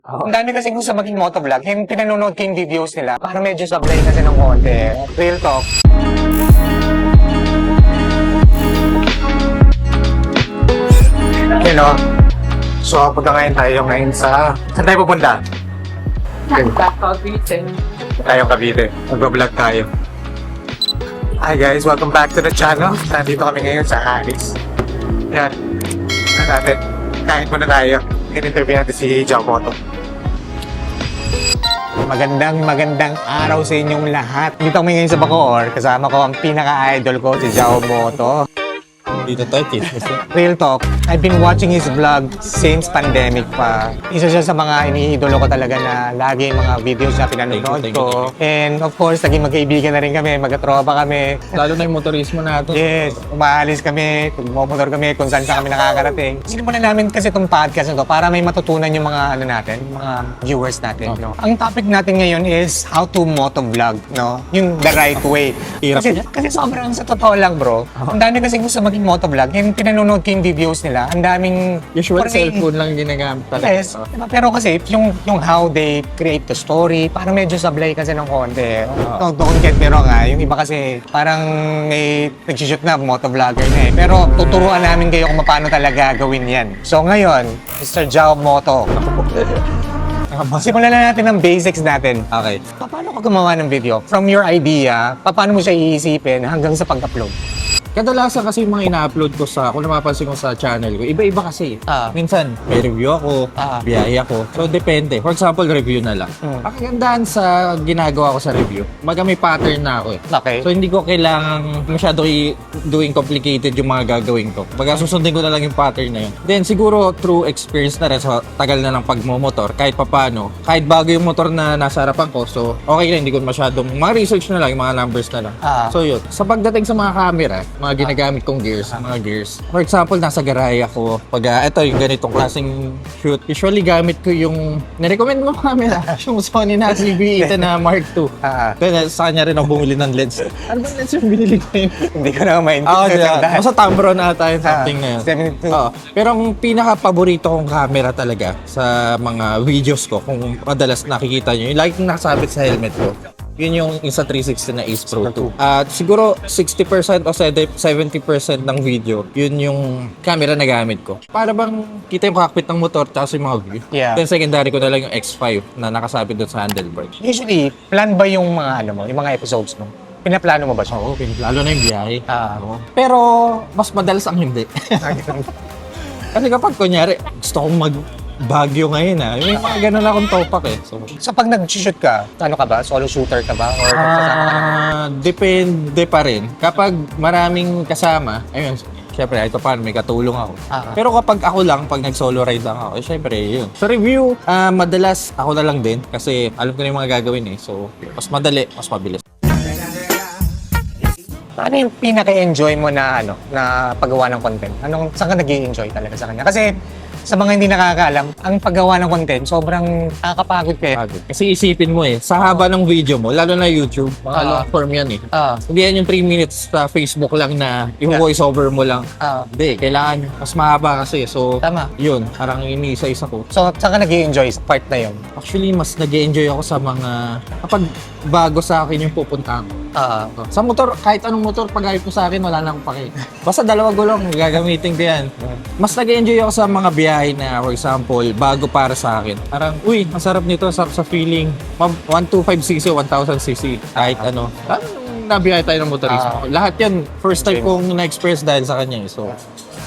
Ang dami kasi gusto maging motovlog. Yung pinanonood ko yung videos nila, parang medyo sablay kasi ng konti. Real talk. You know, so punta ngayon sa... Saan tayo pupunta? Cavite. Tayong Cavite. Mag-vlog tayo. Hi guys, welcome back to the channel. Nandito kami ngayon sa Harris. Yan. Natin. Kain muna tayo. In-interview natin si Jao Moto. Magandang araw sa inyong lahat. Dito kami ngayon sa Bacoor. Kasama ko ang pinaka-idol ko, si Jao Moto. Dito tayo, Real talk, I've been watching his vlog since pandemic pa. Isa siya sa mga iniidolo ko talaga na lagi yung mga videos na pinanonood ko. And of course, naging magkaibigan na rin kami, magkatropa kami. Lalo na yung motorismo natin. Yes, umaalis kami, magmomotor kami kung saan kami nakakarating. Sinimulan namin kasi itong podcast na to para may matutunan yung mga natin, mga viewers natin. No? Ang topic natin ngayon is how to motovlog, no? Yung the right way. Hirap Kasi sobrang sa totoo lang, bro. Ang dami kasi gusto maging motovlog. Yung pinanonood ko yung videos nila, ang daming... Usual portray- cellphone lang ginagamit talaga. Yes, diba? Pero kasi yung how they create the story, parang medyo sablay kasi ng konti. Don't get me wrong yung iba kasi parang may nag-shoot na, motovlogger na eh. Pero tuturuan namin kayo kung paano talaga gawin yan. So ngayon, Mr. Jao Moto. Simulan na natin ang basics natin. Okay. Paano ka gumawa ng video? From your idea, paano mo siya iisipin hanggang sa pag-upload? Kadalasan kasi yung mga ina-upload ko sa, kung napapansin ko sa channel ko, iba-iba kasi. Minsan, may review ako, biyahe ako. So, depende. For example, review na lang. Ang kagandahan sa ginagawa ko sa review, may pattern na ako eh. Okay. So, hindi ko kailangan masyado doing complicated yung mga gagawin ko. Pagka susundin ko na lang yung pattern na yun. Then, siguro, through experience na rin sa tagal na ng pagmumotor, kahit papano, kahit bago yung motor na nasa harapan ko, so, okay na, hindi ko masyadong, mga research na lang, yung mga numbers na lang. So, yun. Sa pagdating sa mga camera, mga ginagamit kong gears, mga gears. For example, nasa garahe ako. Pag ito yung ganitong klaseng shoot. Usually gamit ko yung nirecommend mo camera, yung Sony na CB8 na Mark II. Kaya sa kanya rin ako bumili ng lens. Ano ba lens yung binili ko yun? Hindi ko na maintindihan. Basta Tamron ata yung something na yun. 72. Pero ang pinaka-paborito kong camera talaga sa mga videos ko, kung madalas nakikita nyo, yung like nakasabit sa helmet ko, yun yung Insta360 na Ace Pro 2. At siguro 60% o 70% ng video, yun yung camera na gamit ko. Para bang kita yung cockpit ng motor tsaka yung mga view. Yeah. Then secondary ko na lang yung X5 na nakasabit doon sa handlebar. Usually, plan ba yung mga yung mga episodes mo? Pinaplano mo ba siya? Oo, lalo na yung biyahe. Pero mas madalas ang hindi. Kasi kapag kunyari, gusto kong Baguio ngayon may mga ganun akong topak eh. So pag nag-shoot ka, ano ka ba? Solo shooter ka ba? Or kasama ka na? Depende pa rin. Kapag maraming kasama, ayun, syempre, ito paano, may katulong ako. Pero kapag ako lang, pag nag-solo ride lang ako, syempre, yun. So review, madalas ako na lang din kasi alam ko na yung mga gagawin eh. So, mas madali, mas mabilis. Ano yung pinaka-enjoy mo na na paggawa ng content? Saan ka nag-i-enjoy talaga sa kanya? Kasi sa mga hindi nakakaalam, ang paggawa ng content, sobrang nakakapagod ka eh. Kasi isipin mo sa haba ng video mo, lalo na YouTube, mga long form yan eh. Hindi yan yung 3 minutes sa Facebook lang na yung voice over mo lang. Hindi, kailangan mas mahaba kasi. So, Tama. Yun, parang iniisa-isa ko. So, saan ka nag-i-enjoy sa part na yun? Actually, mas nag-enjoy ako sa mga, kapag bago sa akin yung pupuntahan ko. Sa motor, kahit anong motor, pag ayot mo sa akin, wala na akong paki. Basta dalawa gulong, gagamitin ko yan. Mas nag-enjoy ako sa mga biyahe na, for example, bago para sa akin. Parang, uy, masarap nito, sarap sa feeling. 125cc, 1000cc, kahit ano. Nabiyahe tayo ng motorismo. Lahat yan, first time kong na-experience dahil sa kanya. So,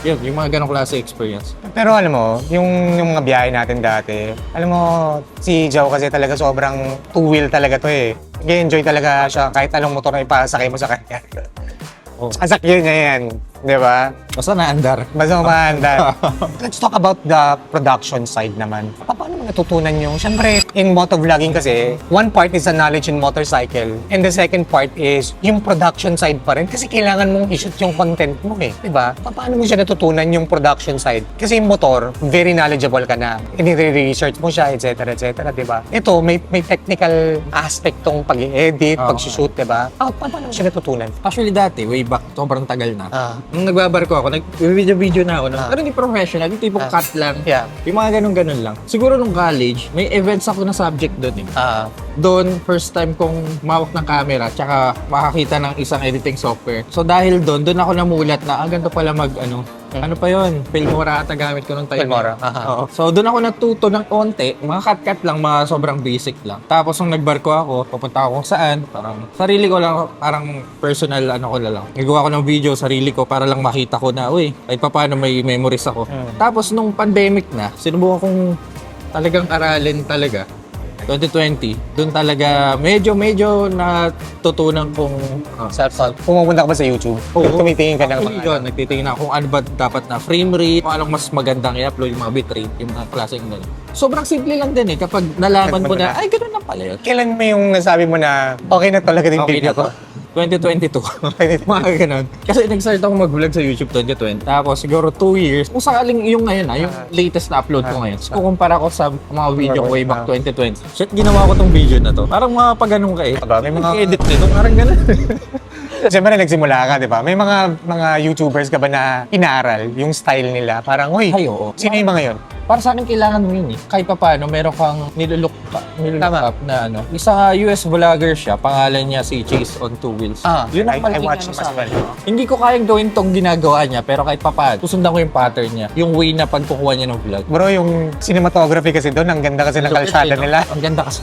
yun, yung mga ganong klase experience. Pero alam mo, yung mga biyahe natin dati, alam mo, si Jao kasi talaga sobrang two-wheel talaga to eh. Nag-enjoy talaga siya kahit anong motor na ipasakay mo sa kanya. Sasakyan niya yan, di ba? Basta naandar. Basta umaandar. Let's talk about the production side naman. Paano mo natutunan yung, syempre, in motovlogging kasi, one part is the knowledge in motorcycle, and the second part is yung production side pa rin. Kasi kailangan mong i-shoot yung content mo eh. Diba? Paano mo siya natutunan yung production side? Kasi yung motor, very knowledgeable ka na. I-research mo siya, etc. Diba? Ito, may technical aspect tong pag-edit, pag-shoot, diba? Paano mo siya natutunan? Actually dati, way back, sobrang tagal na. Nung nagbabarko ako, nag-video na ako. Pero hindi professional, yung tipong cut lang. Yeah. Yung mga ganun-ganun lang. Siguro nung nung college, may events ako na subject doon eh. Ah, Doon, first time kong mawak ng camera tsaka makakita ng isang editing software. So dahil doon ako namulat na, ganito pala ano pa yun? Filmora ata gamit ko nung time. Filmora, aha. Oo. So doon ako natuto ng konti, mga cut-cut lang, mga sobrang basic lang. Tapos nung nagbarko ako, papunta ako kung saan, parang sarili ko lang, parang personal ko na lang. Nagawa ko ng video, sarili ko, para lang makita ko na, uy, kahit pa paano may memories ako. Tapos nung pandemic na, sinubukan kong talagang aralin talaga. 2020, doon talaga medyo natutunan kong self-taught. Pumunta ka ba sa YouTube? Tumitingin ka ng actually yun, nagtitingin ako kung ano ba dapat na frame rate, kung anong mas magandang i-upload, yung mga bitrate, yung mga klaseng gano'n. Sobrang simple lang din eh, kapag nalaman mo na, ay gano'n lang pala yun. Kailan mo yung nasabi mo na okay na talaga yung Okay video na ko? to. 2022. Mga ganun. Kasi nag-start ako mag-vlog sa YouTube 2020. Tapos siguro 2 years. Kung sakaling yung ngayon yung latest na upload ko ngayon. So, kukumpara ko sa mga video ko way back 2020. Shit, ginawa ko tong video na to. Parang mga pag-ganun ka eh. May mga- edit nito. Parang ganun. Siyempre nagsimula ka, di ba? May mga YouTubers ka ba na inaral yung style nila? Parang, uy, Ay, oo. sino yung mga yun? Para sa akin kailangan mo yun eh. Kahit pa paano, meron kang nilulook Tama. up na ano. Isang US vlogger siya, pangalan niya si Chase on Two Wheels. I Yun ang malaking watch ano him sa as akin. well. Hindi ko kayang gawin tong ginagawa niya, pero kahit pa paano, susundan ko yung pattern niya. Yung way na pagkukuha niya ng vlog. Bro, yung cinematography kasi doon, ang ganda kasi ng kalsada nila. Ang ganda kasi.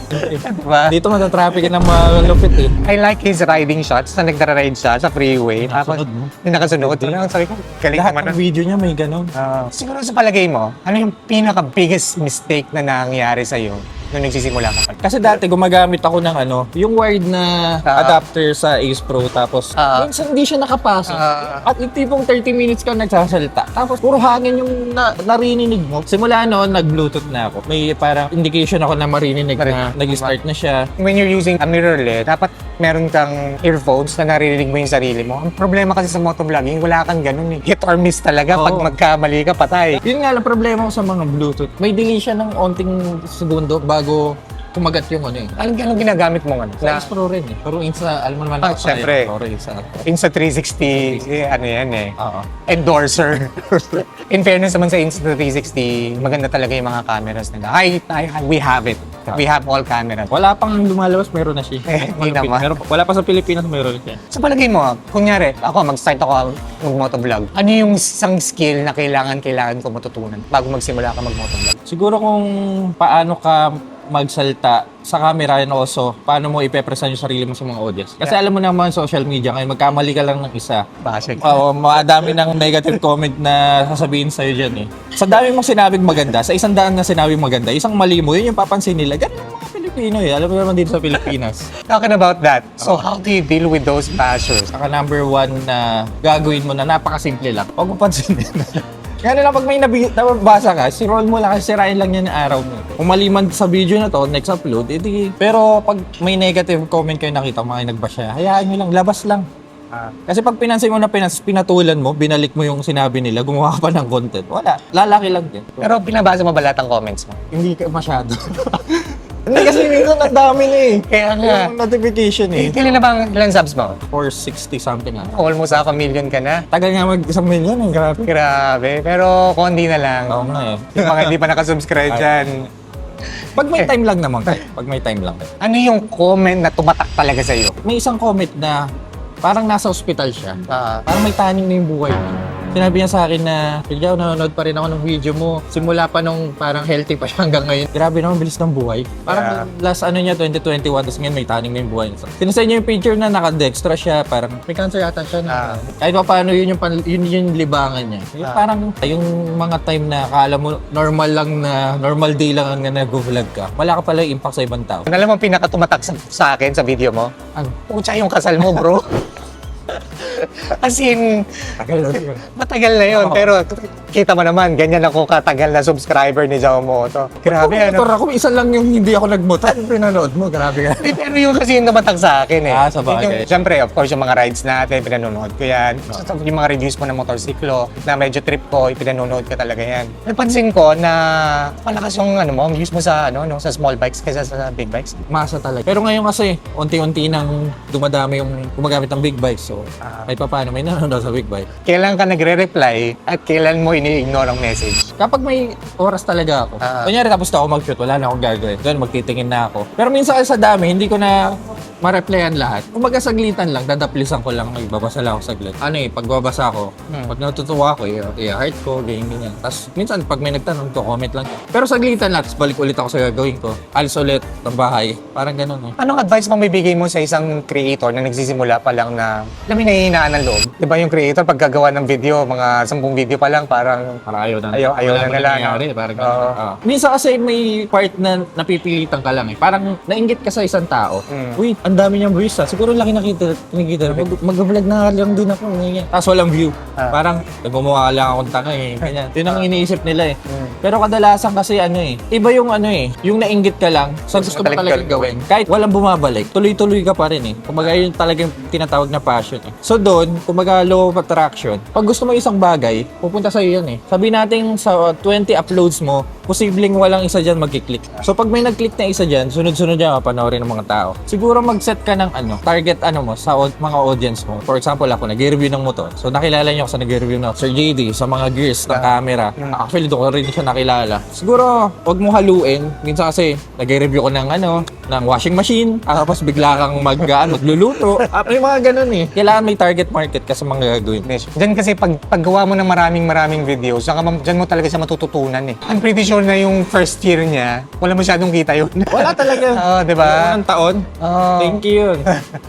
Diba? Dito matatraffic ng mga lupit eh. I like his riding shots na nagdara-ride siya sa freeway. Tapos, Nakasunod mo. yung nakasunod. Yun ang sabi ko, galing Lahat naman. ng video niya may ganon. Siguro sa palagay mo, ano yung pinaka-biggest mistake na nangyari sa'yo nung nagsisimula ka pa? Kasi dati gumagamit ako ng yung wired na adapter sa Ace Pro tapos minsan hindi siya nakapasok. At yung tipong 30 minutes ka nagsasalita. Tapos puro hangin yung narinig mo. Simula noon nag-Bluetooth na ako. May parang indication ako na marinig na nag-start na siya. When you're using a mirrorless, dapat meron kang earphones na naririnig mo yung sarili mo. Ang problema kasi sa motovlogging, wala kang ganun eh. Hit or miss talaga. Pag Oo. magkamali ka, patay. Yun nga lang problema ko sa mga Bluetooth. May delay siya ng onting segundo bago kumagat yung Anong ginagamit mo ano? Sa Ace Pro rin eh. Pero Insta, alam mo naman ako syempre. Insta360, ano yan eh. Oo. Endorser. In fairness naman sa Insta360, maganda talaga yung mga cameras nila. We have it. We have all cameras. Wala pang lumalabas, meron na siya. Hindi naman. Wala pa sa Pilipinas, meron siya. Sa palagay mo, kunyari, mag-start ako mag-motovlog. Ano yung isang skill na kailangan ko matutunan bago magsimula ka mag-motovlog? Siguro kung paano ka magsalta sa camera and also paano mo ipepresent yung sarili mo sa mga audience. Kasi alam mo naman social media ngayon, magkamali ka lang ng isa. Basic. Oo, madami ng negative comment na sasabihin sa'yo dyan eh. Sa dami mong sinabing maganda, sa 100 na sinabing maganda, isang mali mo, yun yung papansin nila. Ganun yung mga Pilipino eh. Alam mo naman dito sa Pilipinas. Talking about that, so how do you deal with those bashers? Saka number 1 na gagawin mo na napakasimple lang. Huwag mo pansinin. Gano'n lang, pag may nabasa ka, roll mo lang, sirain lang yan yung araw mo. Kung maliman sa video na to, next upload, edi. Pero pag may negative comment kayo nakita, mga nagbash siya, hayaan nyo lang, labas lang. Kasi pag pinansin mo na pinatulan mo, binalik mo yung sinabi nila, gumawa ka pa ng content, wala, lalaki lang din. Pero pinabasa mo ba lahat ng comments mo? Hindi ka masyado. Hindi kasi minsan ang dami na eh. Kaya nga. Yung notification eh. Kailan na bang ilan subs mo? 460 something ah. Almost half a million ka na. Tagal nga mag-1 million eh, grabe. Grabe. Pero konti na lang. Oo nga eh. Yung mga hindi pa nakasubscribe dyan. Pag may time lang naman. Pag may time lang. Ano yung comment na tumatak talaga sa'yo? May isang comment na parang nasa ospital siya. Parang may taning na yung buhay niya. Sinabi niya sa akin na, Pilyaw, nanonood pa rin ako ng video mo. Simula pa nung parang healthy pa siya hanggang ngayon. Grabe naman, bilis ng buhay. Parang last niya, 2021, tapos ngayon may taning na yung buhay niya. Sinasay niya yung picture na nakadextra siya, parang may cancer yata siya. Kahit pa paano, yun yung libangan niya. Yung parang yung mga time na akala mo normal day lang na nag-vlog ka. Wala ka pala yung impact sa ibang tao. Alam mo ang pinakatumatak sa akin sa video mo? Ano? Pucha yung kasal mo, bro. As in, matagal na yun. Oo. Pero kita mo naman, ganyan ako katagal na subscriber ni Jao Moto. Grabe, Motor ano? ako, isa lang yung hindi ako nagmotor. Pinanood mo, grabe ka. Pero yung kasi yung tumatak sa akin eh. Sa bagay. Siyempre, of course, yung mga rides natin, pinanonood ko yan. Yung mga reviews mo ng motorsiklo, na medyo trip ko, pinanonood ko talaga yan. Napansin ko na malakas yung views mo sa, sa small bikes kaysa sa big bikes. Masa talaga. Pero ngayon kasi, unti-unti nang dumadami yung gumagamit ng big bikes. So, Kahit pa paano, may nanonood sa Quick Buy. Kailan ka nagre-reply at kailan mo ini-ignore ang message? Kapag may oras talaga ako. Kunyari tapos na ako mag-shoot, wala na akong gagawin. Doon magtitingin na ako. Pero minsan kasi sa dami, hindi ko na ma-replyan lahat. Kung saglitan lang, dadaplisan ko lang, magbabasa lang ako saglit. Ano pagbabasa ko, pag natutuwa ako, i-heart ko, ganyan. Tapos minsan, pag may nagtanong ko, comment lang. Pero saglitan lang, tapos balik ulit ako sa gagawin ko. Alis ulit ng bahay. Parang ganun Anong advice mo bibigay mo sa isang creator na nagsisimula pa lang na alam mo, nahihinaan ng loob? Di ba yung creator, pag gagawa ng video, mga 10 video pa lang, parang Parang ayaw na. Ayaw na nila, no? nangyayari, parang Oo. ganun. Oo. Minsan kasi may part na napipilitan ka lang Parang nainggit ka sa isang tao. Uy, ang dami niyang views siguro laki kinikita. Mag-vlog na lang din ako. Ganyan. Tapos walang view. Parang nagmumukha lang akong tanga Ganyan. Yun ang iniisip nila Pero kadalasan kasi iba yung yung nainggit ka lang sa gusto mo talaga gawin. Kahit walang bumabalik, tuloy-tuloy ka pa rin Kumbaga yun talaga yung tinatawag na passion So doon, kumbaga law of attraction. Pag gusto mo isang bagay, pupunta sa'yo yan Sabi natin sa 20 uploads mo, posibleng walang isa dyan magkiklik. So pag may nag-click na isa dyan, sunod-sunod yan mapanoorin ng mga tao. Siguro mag-set ka ng target mo sa mga audience mo. For example, ako nag-review ng motor. So nakilala niyo ako sa nag-review ng Sir JD, sa mga gears ng camera. Actually, doon ko rin siya nakilala. Siguro, wag mo haluin. Minsan kasi nag-review ko ng washing machine. Tapos bigla kang magluluto. May mga ganun Kailangan may target market ka sa mga gagawin. Diyan kasi paggawa mo ng maraming videos, diyan mo talaga siya matututunan I'm pretty sure na yung first year niya, wala masyadong kita yun. Wala talaga. Di ba? Unang taon. Thank you yun.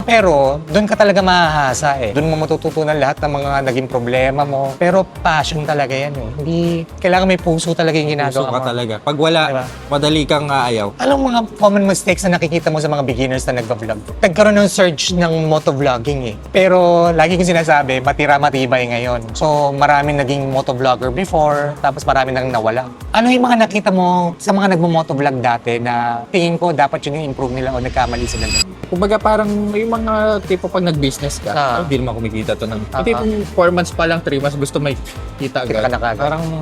Pero, doon ka talaga mahahasa Doon mo matututunan lahat ng mga naging problema mo. Pero passion talaga yan Hindi, kailangan may puso talaga yung ginagawa Puso ka mo. talaga. Pag wala, Diba? madali kang aayaw. Anong mga common mistakes na nakikita mo sa mga beginners na nagbablog? Nagkaroon ng surge ng motovlogging Pero, lagi kong sinasabi, matira-matibay ngayon. So, maraming naging motovlogger before, tapos marami nang nawala. Ano yung mga nakita mo sa mga nagmo-motovlog dati na tingin ko dapat yun yung improve nila o nagkamali sila? Kumbaga parang may mga tipo pag nag-business ka, hindi naman kumikita to ng tipong 4 months pa lang, 3 months gusto may kita Kita ka agad. na kagad.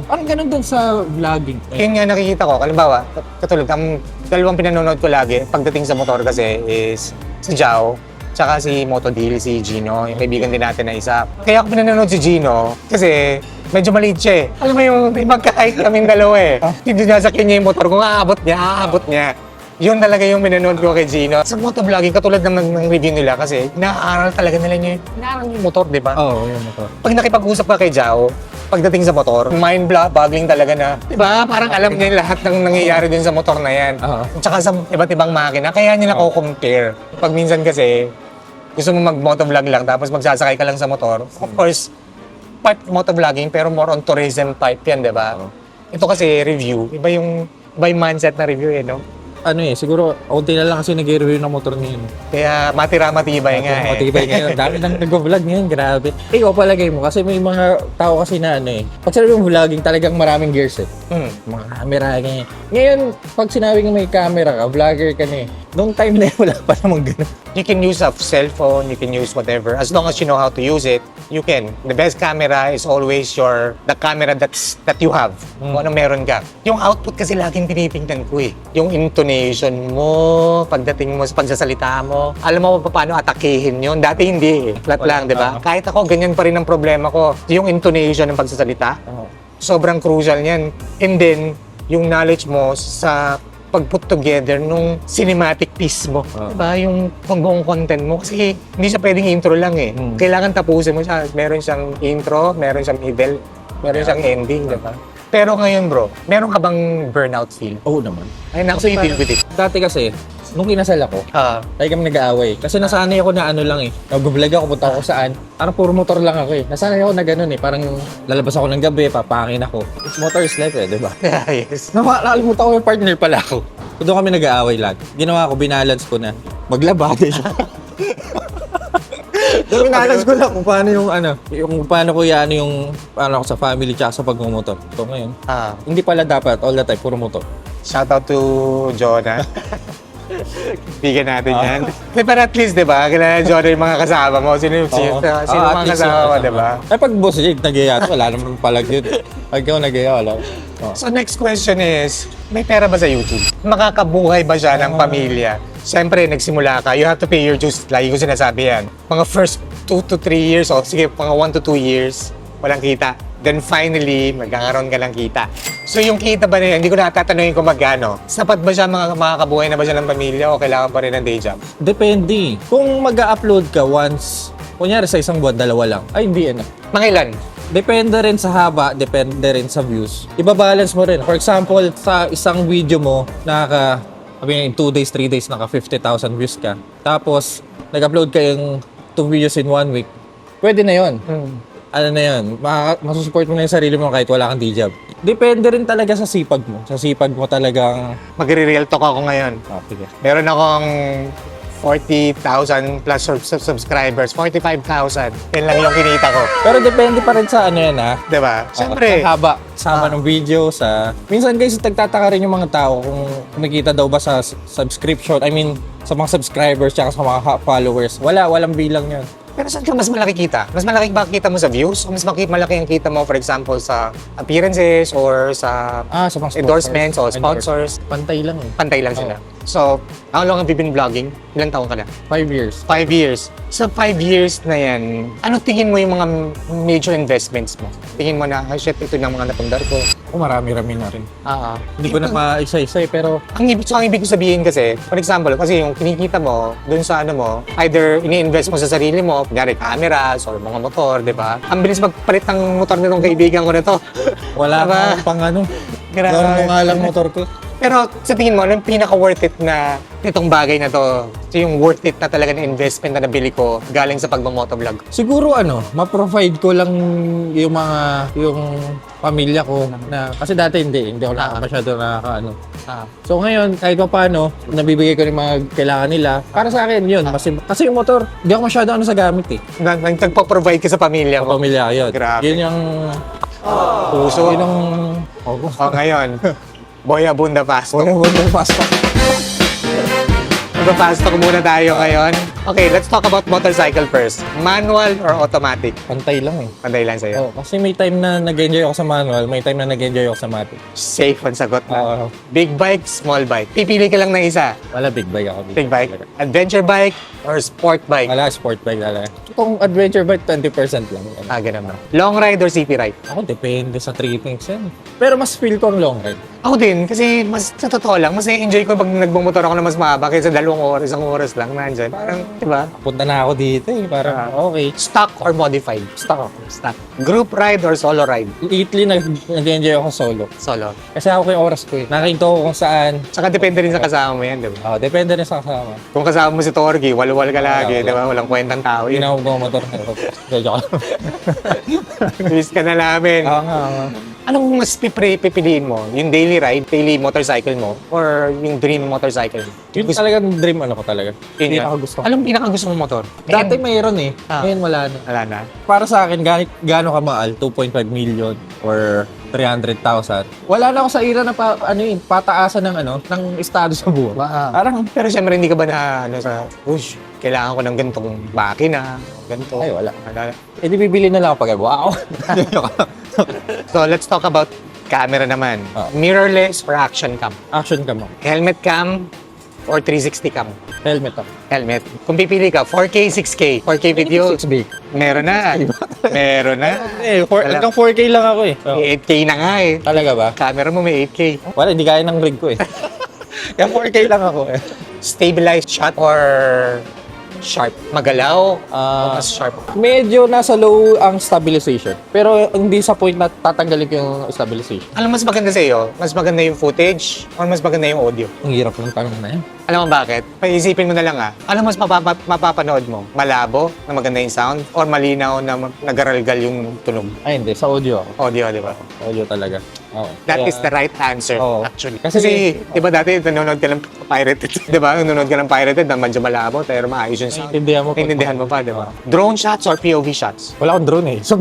Parang ganun din sa vlogging. Yun nga nakikita ko. Halimbawa, katulad, ang dalawang pinanonood ko lagi pagdating sa motor kasi is si Jao, tsaka si Motodeal, si Gino, yung kaibigan din natin na isa. Kaya ako pinanonood si Gino kasi medyo maliit siya Alam mo yung magkakait kaming dalawa Hindi niya sakyan niya yung motor. Kung aabot niya. Yun talaga yung pinanood ko kay Gino. Sa motovlogging, katulad ng review nila kasi inaaral talaga nila yung motor, di ba? Oo, yun ito. Pag nakipag-usap ka kay Jao, pagdating sa motor, mind-boggling talaga na, di ba? Parang alam niya lahat ng nangyayari din sa motor na yan. Tsaka sa iba't ibang makina, kaya nila ko-compare. Pag minsan kasi, gusto mo mag-motovlog lang, tapos magsasakay ka lang sa motor, of course, part motovlogging, pero more on tourism type yan, di ba? Ito kasi review, iba yung mindset na review no? Siguro, unti na lang kasi nag-review ng motor ngayon. Kaya matira-matibay nga Matibay ngayon. Dami nang nag-vlog ngayon, grabe. Ikaw palagay mo, kasi may mga tao kasi na pag sinabi mo vlogging, talagang maraming gears Mga camera, ganyan. Ngayon, pag sinabi mo may camera ka, vlogger ka Noong time na yun, wala pa namang ganun. You can use a cellphone, you can use whatever. As long as you know how to use it, you can. The best camera is always the camera that you have. Kung ano meron ka. Yung output kasi laging tinitingnan ko Yung intonation mo, pagdating mo sa pagsasalita mo. Alam mo pa paano atakihin yun. Dati hindi Flat lang, di ba? Kahit ako, ganyan pa rin ang problema ko. Yung intonation ng pagsasalita, sobrang crucial niyan. And then, yung knowledge mo sa pag-put together nung cinematic piece mo. Diba? Yung buong content mo. Kasi hindi siya pwedeng intro lang Kailangan tapusin mo siya. Meron siyang intro, meron siyang middle, meron siyang ending, diba? Pero ngayon bro, meron ka bang burnout feel? Oo naman. Ay, naku, you deal with it. Dati kasi, nung kinasal ako, tayo kami nag-aaway. Kasi nasanay ako na nag-vlog ako, punta ako saan. Parang puro motor lang ako Nasanay ako na ganun Parang lalabas ako ng gabi, papangin ako. It's motor is life di ba? Yes. Nakalimutan ko yung partner pala ako. So doon kami nag-aaway lang. Ginawa ko, binalance ko na. Maglaba din siya. Doon binalance ko lang kung paano yung paano ko yung paano ako sa family tsaka sa pagmumotor. So ngayon, hindi pala dapat all the time, puro motor. Shoutout to Jonah. Bigyan natin yan. Pero at least, di ba? Kailangan Jonah yung mga kasama mo. Sino mga kasama mo, di ba? Ay, pag boss Jake, nag-iya wala naman palag yun. Pag ikaw nag-iya, wala. So next question is, may pera ba sa YouTube? Makakabuhay ba siya ng pamilya Siyempre, nagsimula ka, you have to pay your dues. Lagi ko sinasabi yan. Mga first 2 to 3 years, o sige, mga 1 to 2 years, walang kita. Then finally, magkakaroon ka ng kita. So yung kita ba na yan, hindi ko natatanungin kung magkano. Sapat ba siya, makakabuhay na ba siya ng pamilya o kailangan pa rin ng day job? Depende. Kung mag-upload ka once, kunyari sa isang buwan, 2 lang. Ay, hindi na. Mga ilan? Depende rin sa haba, depende rin sa views. Ibabalance mo rin. For example, sa isang video mo, in 2 days, 3 days, naka 50,000 views ka. Tapos, nag-upload ka yung 2 videos in 1 week. Pwede na yon. Ano na yun, masusupport mo na yung sarili mo kahit wala kang day job. Depende rin talaga sa sipag mo. Sa sipag mo talagang... Magre-real talk ako ngayon. Sige. Meron akong 40,000 plus subscribers, 45,000. Yan lang yung kinita ko. Pero depende pa rin sa ano yan ha. Diba? Siyempre. Sa haba, sama ng video, sa... Minsan guys, nagtataka rin yung mga tao kung kumikita daw ba sa subscription, sa mga subscribers, tsaka sa mga followers. Walang bilang yun. Pero saan ka mas malaki kita? Mas malaki ba kita mo sa views? O mas malaki ang kita mo, for example, sa appearances or sa Sa mga endorsements o sponsors? Pantay lang eh. Pantay lang sila. So, how long have you been vlogging? Ilang taon ka na? 5 years. 5 years. Sa 5 years na yan, ano tingin mo yung mga major investments mo? Tingin mo na, shit, ito na mga napundar ko. Marami-rami na rin. Hindi ko na pa-isa-isa pero... Ang ibig ko sabihin kasi, for example, kasi yung kinikita mo, dun sa ano mo, either ini-invest mo sa sarili mo, kunyari cameras or mga motor, di ba? Ang bilis magpalit ng motor nitong kaibigan ko na to. Wala Diba? akong pang ano. Grabe. Gano'n mo nga lang motor ko. Pero sa tingin mo, ano yung pinaka-worth it na itong bagay na to? So yung worth it na talaga na investment na nabili ko galing sa pagmamotovlog? Siguro ma-provide ko lang yung pamilya ko na kasi dati hindi ako masyado nakakaano. So ngayon, kahit pa paano, nabibigay ko yung mga kailangan nila. Para sa akin yun, kasi yung motor, hindi ako masyado sa gamit eh. Nagpa-provide ka sa pamilya mo? Pamilya, yun. Grabe. Yun yung... Puso? Yun ang... ngayon, Boy Abunda Pasto. Pasta. Magpa-pasto muna tayo ngayon. Okay, let's talk about motorcycle first. Manual or automatic? Pantay lang eh. Panday lang sa'yo. Kasi may time na nag-enjoy ako sa manual, may time na nag-enjoy ako sa matic. Safe ang sagot na. Oo. Big bike, small bike. Pipili ka lang ng isa. Wala big bike ako. Big bike. Adventure bike or sport bike? Wala sport bike talaga. Kung adventure bike, 20% lang. Ganun ba? Long ride or city ride? Ako, depende sa trippings yan. Pero mas feel ko ang long ride. Ako din, kasi mas sa totoo lang, mas enjoy ko pag nagbumotor ako na mas mahaba kaysa 2 oras, 1 oras lang nandyan. Parang, di ba? Punta na ako dito eh. Parang, okay. Stock or modified? Stock ako. Stock. Group ride or solo ride? Lately, nag-enjoy ako solo. Solo. Kasi ako yung oras ko eh. Nakita ko kung saan. Tsaka depende rin sa kasama mo yan, di ba? Depende rin sa kasama. Kung kasama mo si Torgy, walwal ka lagi, Wala. di ba? Walang kwentang tao Hindi yun. na ako bumotor. Joke. Miss ka na namin. Oo nga. Anong mas pipiliin mo? Yung daily ride, daily motorcycle mo? Or yung dream motorcycle mo? Yun talaga dream ano ko talaga. Yun Hindi yan. ako gusto. Anong pinakagusto mong motor? Dati mayroon eh. Ah. Ngayon wala na. Wala na. Para sa akin, gaano ka mahal? 2.5 million or 300,000. Wala na ako sa ira na pataasan ng estado sa buhay. Parang, Pero syempre hindi ka ba na sa push? Kailangan ko ng ganitong makina, ganito. ay wala. Wala. Eh di bibili na lang ako pag wow. So let's talk about camera naman. Mirrorless or action cam? Action ka mo. Helmet cam or 360 cam? Helmet ako. Helmet. Kung pipili ka, 4K, 6K. 4K video, 6 big. meron na. Meron na. Hanggang 4K lang ako eh. May 8K na nga eh. Talaga ba? Camera mo may 8K. Wala, hindi kaya ng rig ko eh. Kaya 4K lang ako eh. Stabilized shot or sharp? Magalaw o mas sharp? Medyo nasa low ang stabilization. Pero hindi sa point na tatanggalin ko yung stabilization. Alam mo mas maganda sa iyo? Mas maganda yung footage or mas maganda yung audio? Ang hirap ng tanong na yan. Alam mo bakit? Paisipin mo na lang Alam mo mas mapapanood mo? Malabo na maganda yung sound or malinaw na nagaralgal yung tunog? Ay hindi, sa audio ako. Audio, di ba? Audio talaga. Oo. That is the right answer, Oo. actually. Kasi- Kasi, di ba dati nanonood ka ng pirated? Di ba? Nanonood ka ng pirated na medyo malabo, pero maayos yung sound. Naiintindihan mo. Naiintindihan mo pa, di ba? Drone shots or POV shots? Wala akong drone eh. So,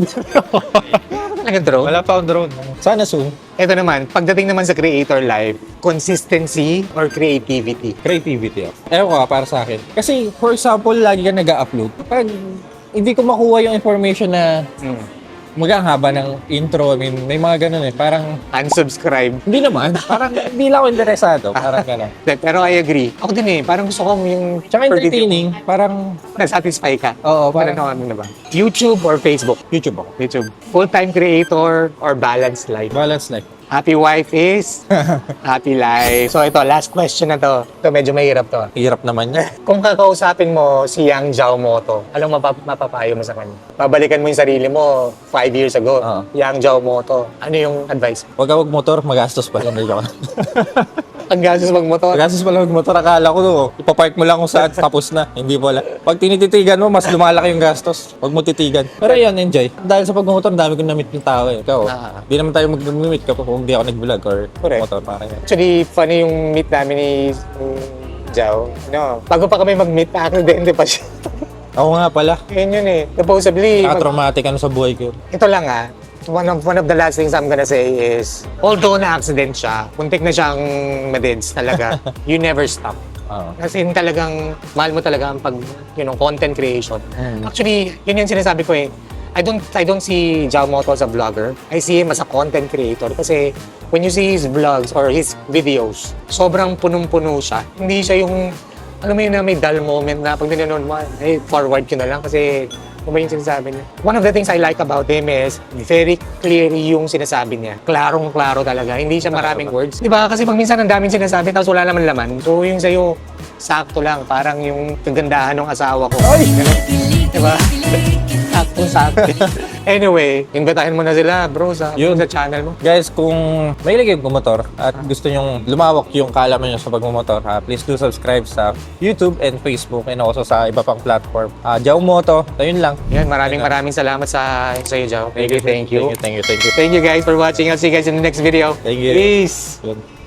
Talaga drone? wala pa akong drone. Sana soon. Ito naman, pagdating naman sa creator life, consistency or creativity? Creativity ako. Ewan ko para sa akin. Kasi, for example, lagi ka nag-upload. Pag hindi ko makuha yung information na Magang haba ng intro. I mean, may mga ganun eh. Parang, Unsubscribe. hindi naman. Parang, hindi lang ako interesado. Parang gano'n. Pero I agree. Ako din eh, parang gusto kong yung... Tsaka per video, entertaining. Parang, nasatisfy ka. oo, Parang parang ano na ba? YouTube or Facebook? YouTube ako. YouTube. Full-time creator or balanced life? Balance life. Happy wife is happy life. So ito, last question na to. Ito, medyo mahirap to. Hirap naman niya. Kung kakausapin mo si Yang Jiaomoto, anong mapapayo mo sa kanya? Babalikan mo yung sarili mo 5 years ago. Oo. Yang Jiaomoto, ano yung advice mo? Huwag ka magmotor, magastos pa lang. Ang gastos magmotor. Magastos pa lang magmotor. Akala ko, ipapark mo lang kung saan, tapos na. Hindi pala. Pag tinititigan mo, mas lumalaki yung gastos. Huwag mo titigan. Pero yan, enjoy. Dahil sa pagmumotor, dami kong na-meet ng tao eh. Ikaw, di naman tayo mag-meet kapag kung hindi ako nag-vlog or Correct. motor. Parang yan. Actually, funny yung meet namin ni Jiao. No, bago pa kami mag-meet, aksidente pa siya. Ako nga pala. Yun yun eh. Supposedly, Traumatic ano sa buhay ko. ito lang one of the last things I'm gonna say is, although na-accident siya, muntik na siyang madeds talaga, you never stop. Oo. Kasi talagang, mahal mo talaga ang content creation. Actually, yun yung sinasabi ko eh. I don't see Jiaomoto as a vlogger. I see him as a content creator. Kasi when you see his vlogs or his videos, sobrang punong-puno siya. Hindi siya yung, alam mo yun na may dull moment na pag nanonood mo, forward ko na lang kasi kung ba yung sinasabi niya. One of the things I like about him is very clear yung sinasabi niya. Klarong-klaro talaga. Hindi siya maraming words. Di ba? Kasi pag minsan ang daming sinasabi tapos wala naman laman. So yung sa'yo, sakto lang. Parang yung kagandahan ng asawa ko. Ay! Di ba? Sakto. Anyway, invitahin mo na sila, bro, sa channel mo. Guys, kung mahilig yung kumotor at gusto nyong lumawak yung kaalaman nyo sa pagmumotor, please do subscribe sa YouTube and Facebook and also sa iba pang platform. Jiaomoto, ayun lang. Yan, maraming salamat sa iyo, Jao. Thank you. Thank you. Thank you guys for watching. I'll see you guys in the next video. Thank you. Peace! Yun.